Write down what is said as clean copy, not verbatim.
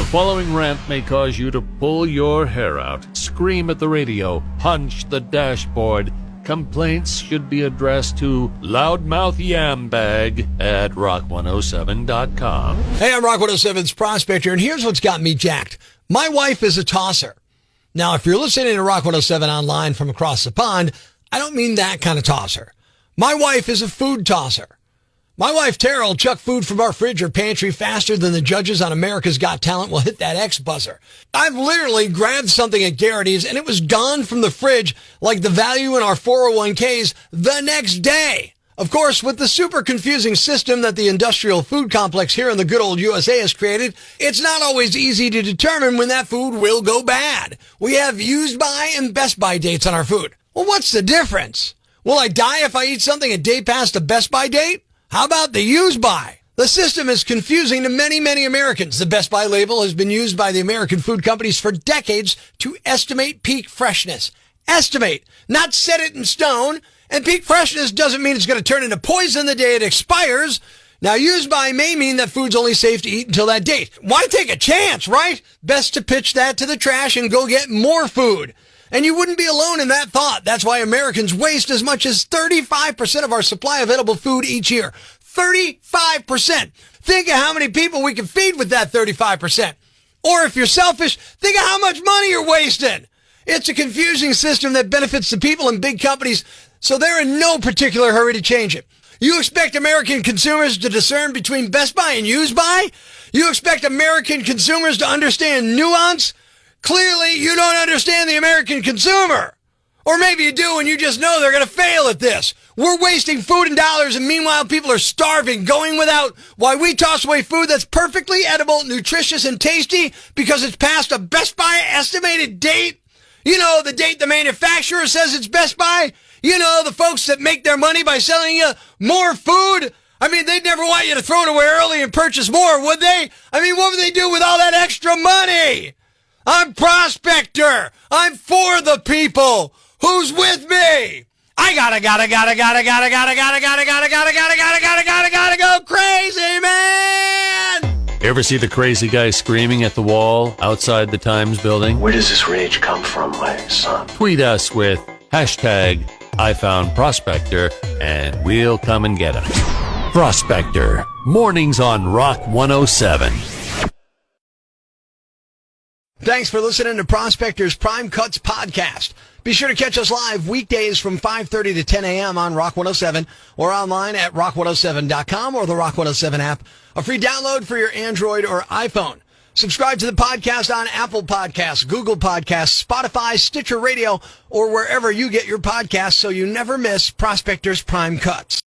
following rant may cause you to pull your hair out, scream at the radio, punch the dashboard. Complaints should be addressed to loudmouth.yambag at rock107.com. Hey, I'm Rock 107's Prospector, and here's what's got me jacked. My wife is a tosser. Now, if you're listening to Rock 107 online from across the pond, I don't mean that kind of tosser. My wife is a food tosser. My wife, Tara, will chuck food from our fridge or pantry faster than the judges on America's Got Talent will hit that X buzzer. I've literally grabbed something at Garrity's and it was gone from the fridge like the value in our 401ks the next day. Of course, with the super confusing system that the industrial food complex here in the good old USA has created, it's not always easy to determine when that food will go bad. We have used by and best by dates on our food. Well, what's the difference? Will I die if I eat something a day past the best by date? How about the use by? The system is confusing to many, many Americans. The Best By label has been used by the American food companies for decades to estimate peak freshness. Estimate, not set it in stone. And peak freshness doesn't mean it's going to turn into poison the day it expires. Now, use by may mean that food's only safe to eat until that date. Why take a chance, right? Best to pitch that to the trash and go get more food. And you wouldn't be alone in that thought. That's why Americans waste as much as 35% of our supply of edible food each year. 35%. Think of how many people we can feed with that 35%. Or if you're selfish, think of how much money you're wasting. It's a confusing system that benefits the people and big companies, so they're in no particular hurry to change it. You expect American consumers to discern between Best By and Use By? You expect American consumers to understand nuance? Clearly, you don't understand the American consumer. Or maybe you do and you just know they're going to fail at this. We're wasting food and dollars, and meanwhile people are starving, going without, while we toss away food that's perfectly edible, nutritious, and tasty because it's past a Best By estimated date. You know, the date the manufacturer says it's Best By. You know, the folks that make their money by selling you more food. I mean, they'd never want you to throw it away early and purchase more, would they? I mean, what would they do with all that extra money? I'm Prospector. I'm for the people. Who's with me? I gotta go crazy, man! Ever see the crazy guy screaming at the wall outside the Times building? Where does this rage come from, my son? Tweet us with hashtag #IFoundProspector and we'll come and get him. Prospector, mornings on Rock 107. Thanks for listening to Prospector's Prime Cuts podcast. Be sure to catch us live weekdays from 5:30 to 10 a.m. on Rock 107 or online at rock107.com or the Rock 107 app, a free download for your Android or iPhone. Subscribe to the podcast on Apple Podcasts, Google Podcasts, Spotify, Stitcher Radio, or wherever you get your podcasts so you never miss Prospector's Prime Cuts.